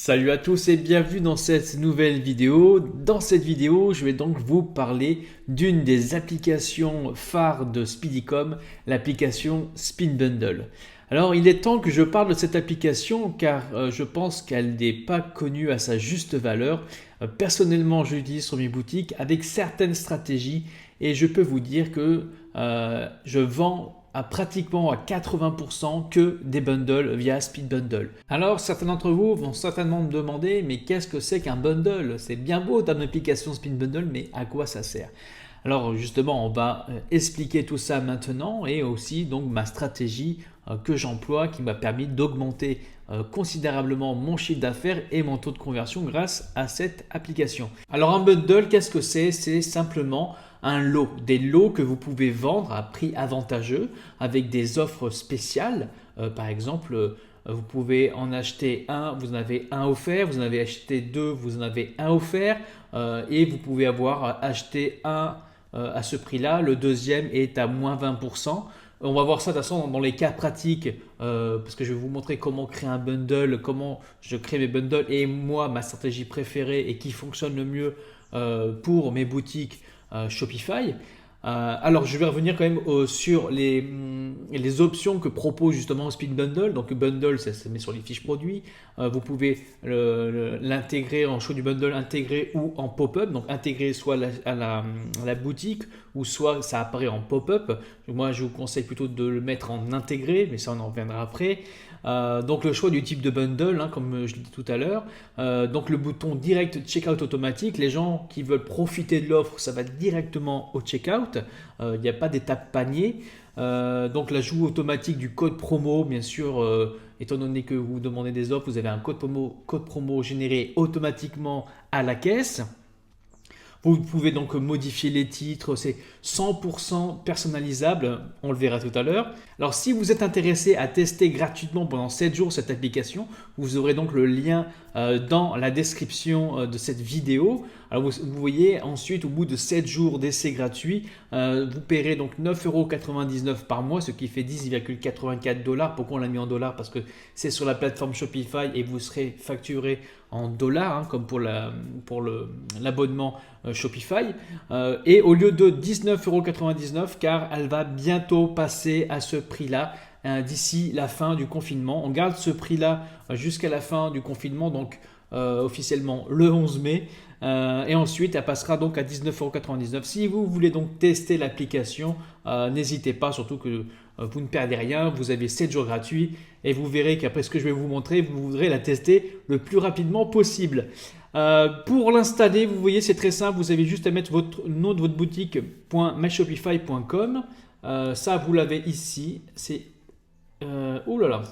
Salut à tous et bienvenue dans cette nouvelle vidéo. Dans cette vidéo, je vais donc vous parler d'une des applications phares de Speedycom, l'application Spin Bundle. Alors, il est temps que je parle de cette application car je pense qu'elle n'est pas connue à sa juste valeur. Personnellement, je l'utilise sur mes boutiques avec certaines stratégies et je peux vous dire que je vends pratiquement à 80% que des bundles via Speed Bundle. Alors certains d'entre vous vont certainement me demander mais qu'est-ce que c'est qu'un bundle? C'est bien beau ta application Speed Bundle, mais à quoi ça sert? Alors justement, on va expliquer tout ça maintenant et aussi donc ma stratégie que j'emploie qui m'a permis d'augmenter considérablement mon chiffre d'affaires et mon taux de conversion grâce à cette application. Alors un bundle, qu'est-ce que c'est? C'est simplement un lot, des lots que vous pouvez vendre à prix avantageux avec des offres spéciales. Par exemple, vous pouvez en acheter un, vous en avez un offert, vous en avez acheté deux, vous en avez un offert, et vous pouvez avoir acheté un à ce prix-là, le deuxième est à moins 20%. On va voir ça de toute façon dans les cas pratiques, parce que je vais vous montrer comment créer un bundle, comment je crée mes bundles et moi, ma stratégie préférée et qui fonctionne le mieux pour mes boutiques Shopify. Alors, je vais revenir quand même sur les options que propose justement Speed Bundle. Donc, bundle, ça se met sur les fiches produits. Vous pouvez l'intégrer en choix du bundle intégré ou en pop-up. Donc, intégré soit à la boutique ou soit ça apparaît en pop-up. Moi, je vous conseille plutôt de le mettre en intégré, mais ça, on en reviendra après. Donc le choix du type de bundle, comme je l'ai dit tout à l'heure. Donc le bouton direct checkout automatique, les gens qui veulent profiter de l'offre, ça va directement au checkout. Il n'y a pas d'étape panier. Donc l'ajout automatique du code promo, bien sûr, étant donné que vous demandez des offres, vous avez un code promo généré automatiquement à la caisse. Vous pouvez donc modifier les titres, c'est 100% personnalisable, on le verra tout à l'heure. Alors si vous êtes intéressé à tester gratuitement pendant 7 jours cette application, vous aurez donc le lien dans la description de cette vidéo. Alors vous voyez ensuite au bout de 7 jours d'essai gratuit, vous paierez donc 9,99 € par mois, ce qui fait 10,84 $. Pourquoi on l'a mis en dollars? Parce que c'est sur la plateforme Shopify et vous serez facturé en dollars, comme pour l'abonnement Shopify. Et au lieu de 19,99 €, car elle va bientôt passer à ce prix-là d'ici la fin du confinement. On garde ce prix-là jusqu'à la fin du confinement, donc officiellement le 11 mai. Et ensuite, elle passera donc à 19,99 €. Si vous voulez donc tester l'application, n'hésitez pas, surtout que vous ne perdez rien. Vous avez 7 jours gratuits et vous verrez qu'après ce que je vais vous montrer, vous voudrez la tester le plus rapidement possible. Pour l'installer, vous voyez, c'est très simple. Vous avez juste à mettre votre nom de votre boutique .myshopify.com. Ça, vous l'avez ici. C'est oh là là.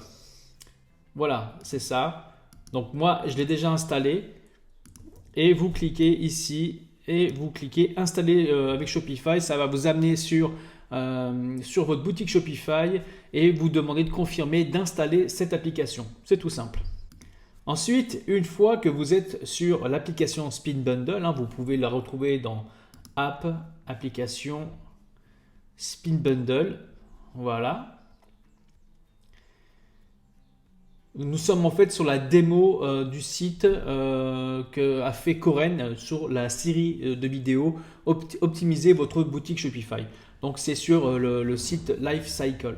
Voilà, c'est ça. Donc moi, je l'ai déjà installé. Et vous cliquez ici et vous cliquez installer avec Shopify. Ça va vous amener sur votre boutique Shopify et vous demander de confirmer d'installer cette application. C'est tout simple. Ensuite, une fois que vous êtes sur l'application Spin Bundle, vous pouvez la retrouver dans App, Application, Spin Bundle. Voilà. Nous sommes en fait sur la démo du site qu'a fait Coren sur la série de vidéos Optimiser votre boutique Shopify. Donc c'est sur le site Lifecycle.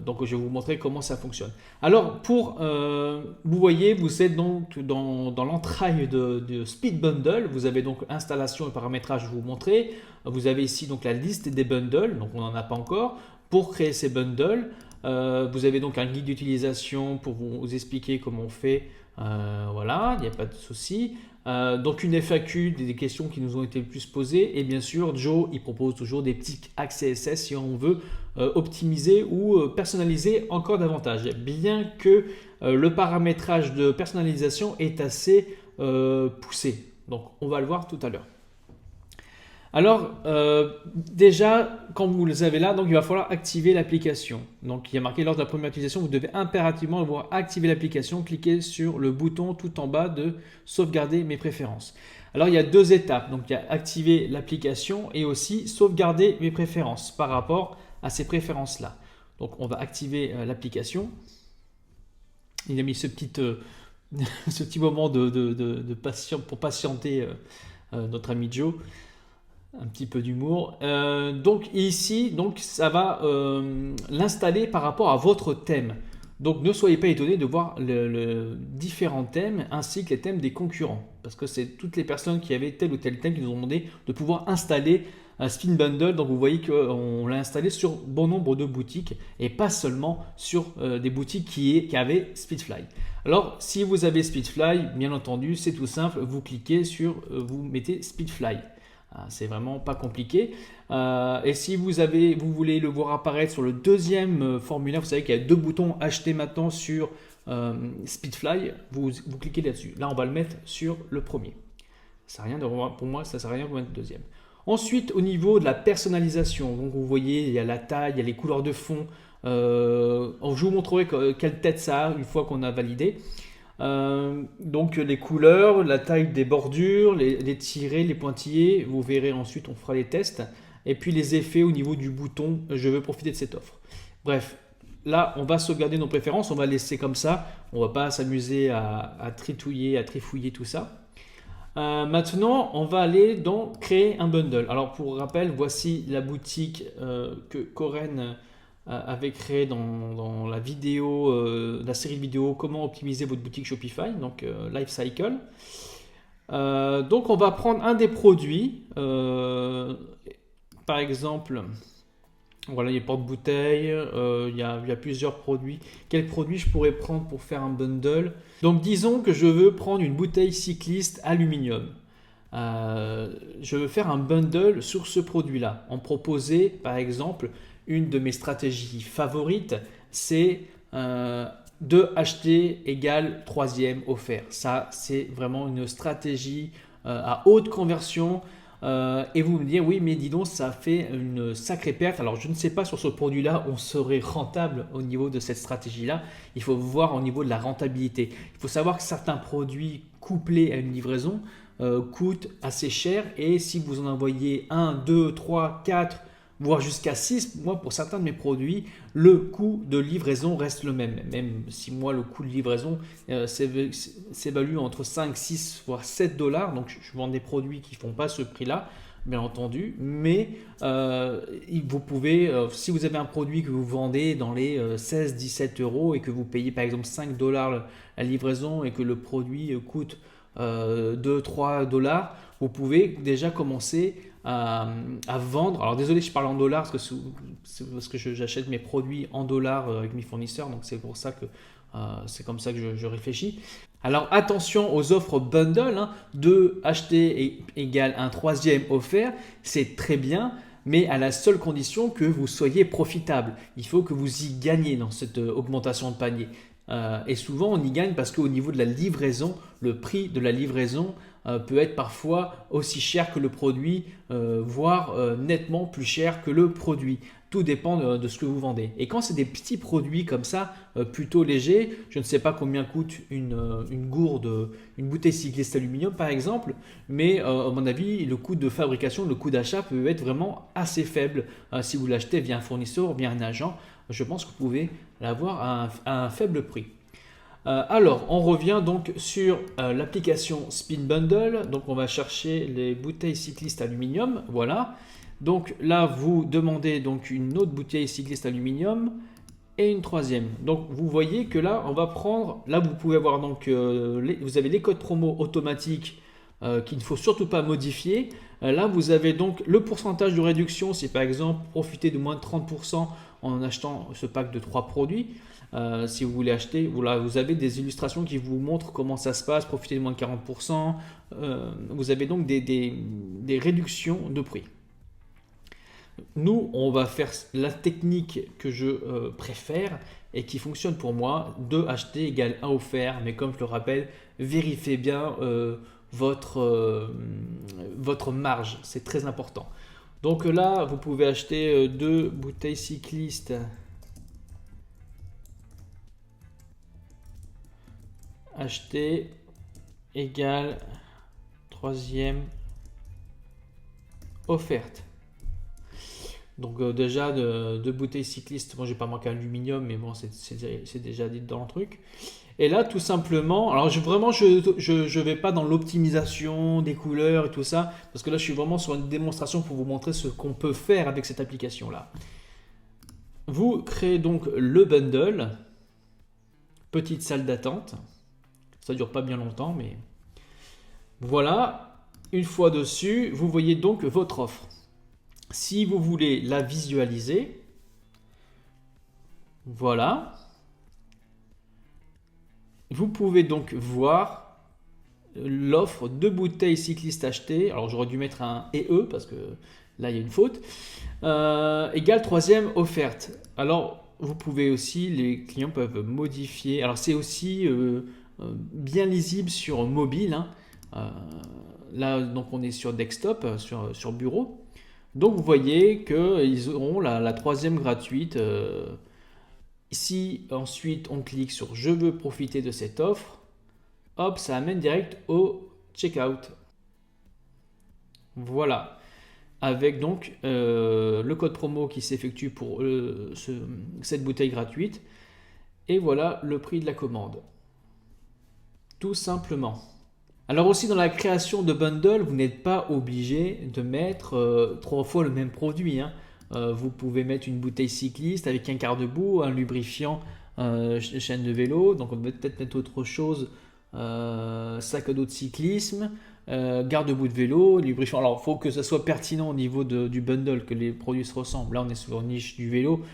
Donc je vais vous montrer comment ça fonctionne. Alors vous voyez, vous êtes donc dans l'entraille de Speed Bundle. Vous avez donc installation et paramétrage, je vais vous montrer. Vous avez ici donc la liste des bundles, donc on n'en a pas encore. Pour créer ces bundles, vous avez donc un guide d'utilisation pour vous expliquer comment on fait. Voilà, il n'y a pas de souci. Donc une FAQ, des questions qui nous ont été le plus posées. Et bien sûr, Joe, il propose toujours des petits hacks CSS si on veut optimiser ou personnaliser encore davantage. Bien que le paramétrage de personnalisation est assez poussé. Donc on va le voir tout à l'heure. Alors, déjà, quand vous les avez là, donc il va falloir activer l'application. Donc, il y a marqué lors de la première utilisation, vous devez impérativement devoir activer l'application. Cliquez sur le bouton tout en bas de sauvegarder mes préférences. Alors, il y a deux étapes. Donc, il y a activer l'application et aussi sauvegarder mes préférences par rapport à ces préférences-là. Donc, on va activer l'application. Il a mis ce petit ce petit moment pour patienter notre ami Joe. Un petit peu d'humour. Donc ici, donc, ça va l'installer par rapport à votre thème. Donc ne soyez pas étonnés de voir le différents thèmes ainsi que les thèmes des concurrents. Parce que c'est toutes les personnes qui avaient tel ou tel thème qui nous ont demandé de pouvoir installer un Spin Bundle. Donc vous voyez qu'on l'a installé sur bon nombre de boutiques et pas seulement sur des boutiques qui avaient Speedfly. Alors si vous avez Speedfly, bien entendu, c'est tout simple. Vous cliquez sur, vous mettez Speedfly. C'est vraiment pas compliqué. Et si vous voulez le voir apparaître sur le deuxième formulaire, vous savez qu'il y a deux boutons acheter maintenant sur Speedfly, vous cliquez là-dessus. Là, on va le mettre sur le premier. Ça rien pour moi, ça ne sert à rien de mettre le deuxième. Ensuite, au niveau de la personnalisation, donc vous voyez, il y a la taille, il y a les couleurs de fond. Je vous montrerai quelle tête ça a une fois qu'on a validé. Donc les couleurs, la taille des bordures, les tirets, les pointillés, vous verrez ensuite, on fera les tests. Et puis les effets au niveau du bouton, je veux profiter de cette offre. Bref, là on va sauvegarder nos préférences, on va laisser comme ça, on va pas s'amuser à tritouiller, à trifouiller tout ça. Maintenant, on va aller dans créer un bundle. Alors pour rappel, voici la boutique que Coren avait créé dans la vidéo, la série de vidéos comment optimiser votre boutique Shopify, donc Lifecycle. Donc on va prendre un des produits, par exemple, voilà, il y a porte-bouteille, il y a plusieurs produits. Quel produit je pourrais prendre pour faire un bundle? Donc disons que je veux prendre une bouteille cycliste aluminium. Je veux faire un bundle sur ce produit-là. En proposer, par exemple, une de mes stratégies favorites, c'est 2 achetés égale 3e offert. Ça, c'est vraiment une stratégie à haute conversion. Et vous me dites, oui, mais dis donc, ça fait une sacrée perte. Alors, je ne sais pas sur ce produit-là, on serait rentable au niveau de cette stratégie-là. Il faut voir au niveau de la rentabilité. Il faut savoir que certains produits couplés à une livraison coûtent assez cher. Et si vous en envoyez 1, 2, 3, 4, voire jusqu'à 6, moi, pour certains de mes produits, le coût de livraison reste le même. Même si moi, le coût de livraison s'évalue entre 5, 6, voire 7 dollars. Donc, je vends des produits qui ne font pas ce prix-là, bien entendu. Mais vous pouvez, si vous avez un produit que vous vendez dans les 16, 17 euros et que vous payez par exemple 5 dollars la livraison et que le produit coûte 2, 3 dollars, vous pouvez déjà commencer à vendre. Alors désolé, je parle en dollars parce que j'achète mes produits en dollars avec mes fournisseurs, donc c'est pour ça que c'est comme ça que je réfléchis. Alors attention aux offres bundle, 2 achetés égale un 3e offert, c'est très bien, mais à la seule condition que vous soyez profitable. Il faut que vous y gagnez dans cette augmentation de panier. Et souvent on y gagne parce qu'au niveau de la livraison, le prix de la livraison peut être parfois aussi cher que le produit, voire nettement plus cher que le produit. Tout dépend de ce que vous vendez. Et quand c'est des petits produits comme ça, plutôt légers, je ne sais pas combien coûte une gourde, une bouteille cycliste aluminium par exemple, mais à mon avis, le coût de fabrication, le coût d'achat peut être vraiment assez faible. Si vous l'achetez via un fournisseur ou via un agent, je pense que vous pouvez l'avoir à un faible prix. Alors, on revient donc sur l'application Spin Bundle. Donc, on va chercher les bouteilles cyclistes aluminium. Voilà. Donc là, vous demandez donc une autre bouteille cycliste aluminium et une 3e. Donc, vous voyez que là, on va prendre. Là, vous pouvez avoir donc, vous avez les codes promo automatiques qu'il ne faut surtout pas modifier. Là, vous avez donc le pourcentage de réduction. Si par exemple, profitez de moins de 30% en achetant ce pack de 3 produits. Si vous voulez acheter, voilà, vous avez des illustrations qui vous montrent comment ça se passe, profitez de moins de 40%. Vous avez donc des réductions de prix. Nous, on va faire la technique que je préfère et qui fonctionne pour moi, 2 achetés égale 1 offert. Mais comme je le rappelle, vérifiez bien votre marge, c'est très important. Donc là, vous pouvez acheter 2 bouteilles cyclistes acheter égale 3e offerte. Donc déjà de bouteilles cyclistes, moi j'ai pas marqué aluminium, mais bon c'est déjà dit dans le truc. Et là, tout simplement, alors je vais pas dans l'optimisation des couleurs et tout ça, parce que là, je suis vraiment sur une démonstration pour vous montrer ce qu'on peut faire avec cette application-là. Vous créez donc le bundle, petite salle d'attente. Ça dure pas bien longtemps, mais voilà. Une fois dessus, vous voyez donc votre offre. Si vous voulez la visualiser, voilà. Vous pouvez donc voir l'offre de bouteilles cyclistes achetées. Alors j'aurais dû mettre un EE parce que là il y a une faute. Égale troisième offerte. Alors vous pouvez aussi, les clients peuvent modifier. Alors c'est aussi bien lisible sur mobile, hein. Là donc on est sur desktop, sur bureau. Donc vous voyez qu'ils auront la troisième gratuite. Si ensuite on clique sur je veux profiter de cette offre, hop, ça amène direct au checkout. Voilà, avec donc le code promo qui s'effectue pour cette bouteille gratuite. Et voilà le prix de la commande. Tout simplement. Alors aussi dans la création de bundle, vous n'êtes pas obligé de mettre 3 fois le même produit, hein. Vous pouvez mettre une bouteille cycliste avec un garde-boue, un lubrifiant chaîne de vélo, donc on peut peut-être mettre autre chose, sac à dos de cyclisme, garde-boue de vélo, lubrifiant. Alors il faut que ça soit pertinent au niveau du bundle, que les produits se ressemblent. Là on est sur une niche du vélo,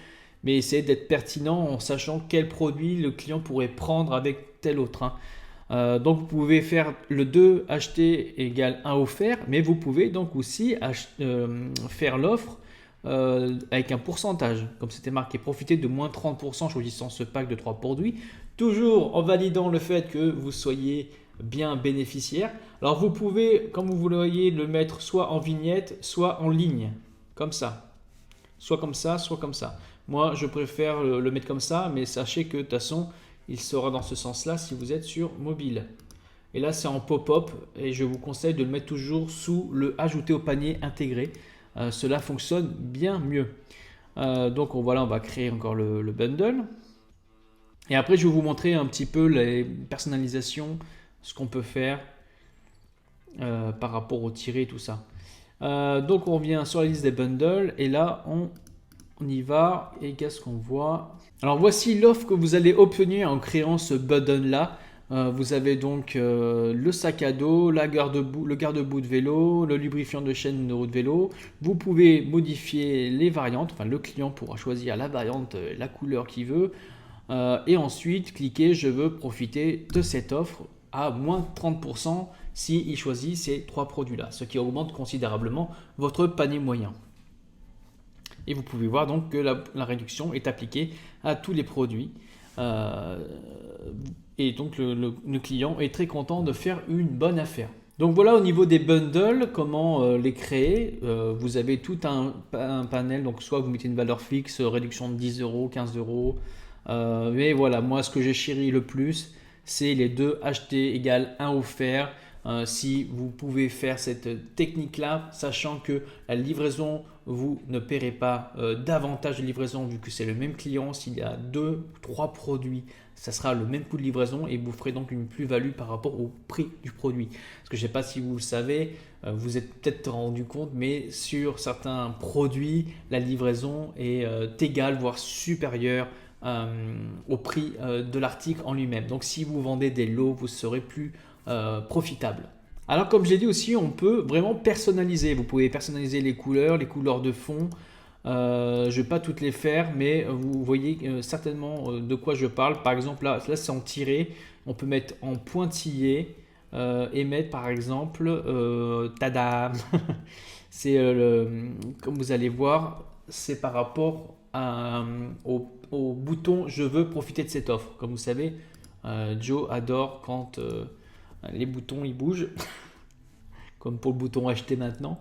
mais essayez d'être pertinent en sachant quel produit le client pourrait prendre avec tel autre, hein. Donc vous pouvez faire le 2 acheté égale 1 offert, mais vous pouvez donc aussi faire l'offre avec un pourcentage, comme c'était marqué, profitez de moins 30% en choisissant ce pack de 3 produits, toujours en validant le fait que vous soyez bien bénéficiaire. Alors vous pouvez, comme vous le voyez, le mettre soit en vignette, soit en ligne, comme ça. Soit comme ça, soit comme ça. Moi, je préfère le mettre comme ça, mais sachez que de toute façon, il sera dans ce sens-là si vous êtes sur mobile. Et là, c'est en pop-up et je vous conseille de le mettre toujours sous le ajouter au panier intégré. Cela fonctionne bien mieux. Donc voilà, on va créer encore le bundle. Et après, je vais vous montrer un petit peu les personnalisations, ce qu'on peut faire par rapport au tiré et tout ça. Donc on revient sur la liste des bundles et là, on y va. Et qu'est-ce qu'on voit? Alors voici l'offre que vous allez obtenir en créant ce bundle là. Vous avez donc le sac à dos, le garde-boue de vélo, le lubrifiant de chaîne de roue de vélo. Vous pouvez modifier les variantes, enfin le client pourra choisir la variante, la couleur qu'il veut. Et ensuite cliquer je veux profiter de cette offre à moins 30% s'il choisit ces 3 produits là, ce qui augmente considérablement votre panier moyen. Et vous pouvez voir donc que la réduction est appliquée à tous les produits. Et donc le client est très content de faire une bonne affaire. Donc voilà au niveau des bundles, comment les créer. Vous avez tout un panel, donc soit vous mettez une valeur fixe, réduction de 10 euros, 15 euros. Mais voilà, moi ce que j'ai chéri le plus, c'est les 2 achetés égale 1 offert. Si vous pouvez faire cette technique-là, sachant que la livraison, vous ne paierez pas davantage de livraison vu que c'est le même client. S'il y a 2-3 produits, ça sera le même coût de livraison et vous ferez donc une plus-value par rapport au prix du produit. Parce que je ne sais pas si vous le savez, vous êtes peut-être rendu compte, mais sur certains produits, la livraison est égale, voire supérieure au prix de l'article en lui-même. Donc si vous vendez des lots, vous serez plus profitable. Alors comme je l'ai dit aussi, on peut vraiment personnaliser. Vous pouvez personnaliser les couleurs de fond. Je ne vais pas toutes les faire, mais vous voyez certainement de quoi je parle. Par exemple, là c'est en tiré. On peut mettre en pointillé et mettre par exemple, tada. C'est comme vous allez voir, c'est par rapport au bouton je veux profiter de cette offre. Comme vous savez, Joe adore quand les boutons ils bougent, comme pour le bouton acheter maintenant.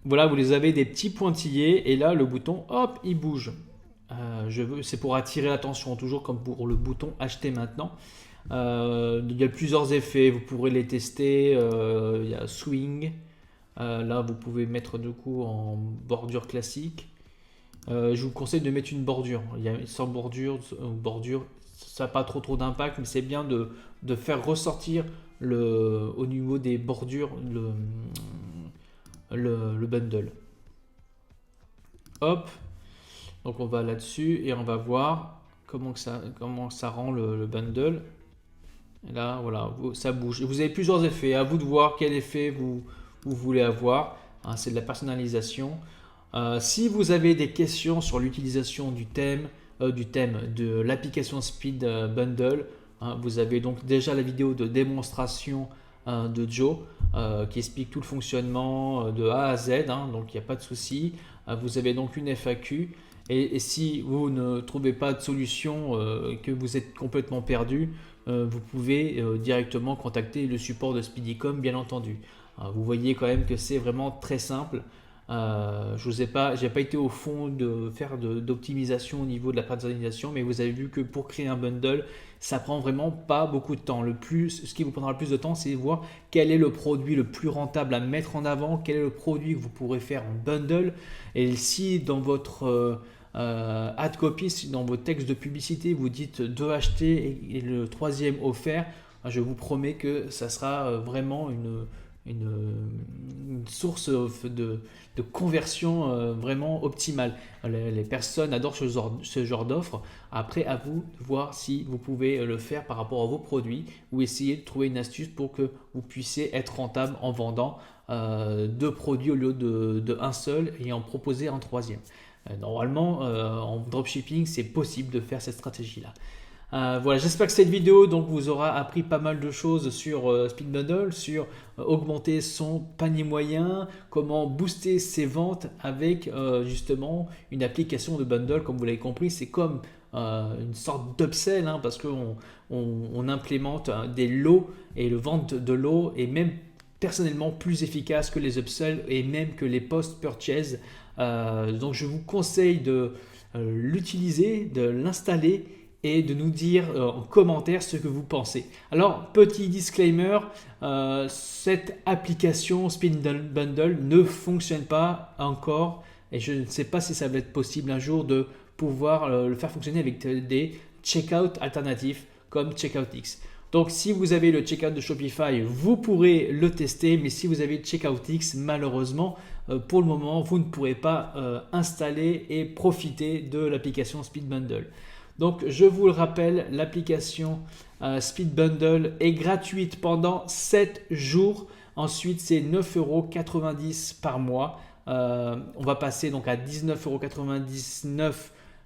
Voilà, vous les avez des petits pointillés et là le bouton hop il bouge. C'est pour attirer l'attention, toujours comme pour le bouton acheter maintenant. Il y a plusieurs effets, vous pourrez les tester. Il y a swing, là vous pouvez mettre du coup en bordure classique. Je vous conseille de mettre une bordure. Il y a sans bordure, ça n'a pas trop d'impact, mais c'est bien de faire ressortir au niveau des bordures le bundle. Hop, donc on va là-dessus et on va voir comment ça rend le bundle. Et là, voilà, ça bouge. Vous avez plusieurs effets. À vous de voir quel effet vous voulez avoir. Hein, c'est de la personnalisation. Si vous avez des questions sur l'utilisation du thème de l'application Speed Bundle, hein, vous avez donc déjà la vidéo de démonstration de Joe qui explique tout le fonctionnement de A à Z, hein, donc il n'y a pas de souci. Vous avez donc une FAQ. Et si vous ne trouvez pas de solution, que vous êtes complètement perdu, vous pouvez directement contacter le support de Speedycom, bien entendu. Vous voyez quand même que c'est vraiment très simple. J'ai pas été au fond de faire d'optimisation au niveau de la personnalisation, mais vous avez vu que pour créer un bundle, ça prend vraiment pas beaucoup de temps. Ce qui vous prendra le plus de temps, c'est de voir quel est le produit le plus rentable à mettre en avant, quel est le produit que vous pourrez faire en bundle. Et si dans votre ad copy, si dans vos textes de publicité, vous dites 2 achetés et le 3e offert, je vous promets que ça sera vraiment une source de conversion vraiment optimale. Les personnes adorent ce genre d'offre. Après, à vous de voir si vous pouvez le faire par rapport à vos produits ou essayer de trouver une astuce pour que vous puissiez être rentable en vendant 2 produits au lieu de un seul et en proposer un 3e. Normalement, en dropshipping, c'est possible de faire cette stratégie-là. Voilà, j'espère que cette vidéo donc, vous aura appris pas mal de choses sur Speed Bundle, sur augmenter son panier moyen, comment booster ses ventes avec justement une application de bundle. Comme vous l'avez compris, c'est comme une sorte d'upsell, hein, parce qu'on implémente des lots et le vente de lots est même personnellement plus efficace que les upsells et même que les post-purchase. Donc je vous conseille de l'utiliser, de l'installer et de nous dire en commentaire ce que vous pensez. Alors, petit disclaimer, cette application Speed Bundle ne fonctionne pas encore et je ne sais pas si ça va être possible un jour de pouvoir le faire fonctionner avec des checkout alternatifs comme CheckoutX. Donc, si vous avez le checkout de Shopify, vous pourrez le tester, mais si vous avez CheckoutX, malheureusement, pour le moment, vous ne pourrez pas installer et profiter de l'application Speed Bundle. Donc, je vous le rappelle, l'application Speed Bundle est gratuite pendant 7 jours. Ensuite, c'est 9,90 € par mois. On va passer donc à 19,99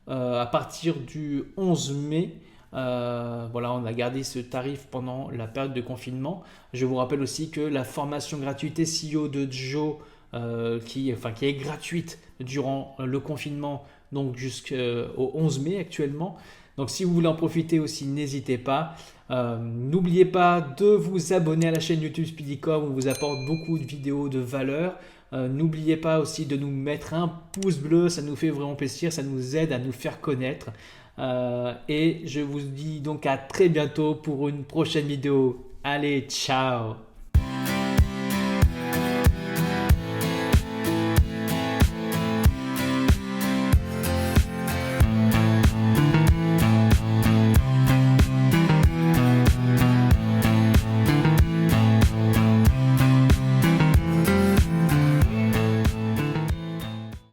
€ à partir du 11 mai. Voilà, on a gardé ce tarif pendant la période de confinement. Je vous rappelle aussi que la formation gratuite SEO de Joe, qui est gratuite durant le confinement, donc jusqu'au 11 mai actuellement. Donc si vous voulez en profiter aussi, n'hésitez pas. N'oubliez pas de vous abonner à la chaîne YouTube Speedycom, on vous apporte beaucoup de vidéos de valeur. N'oubliez pas aussi de nous mettre un pouce bleu, ça nous fait vraiment plaisir, ça nous aide à nous faire connaître. Et je vous dis donc à très bientôt pour une prochaine vidéo. Allez, ciao!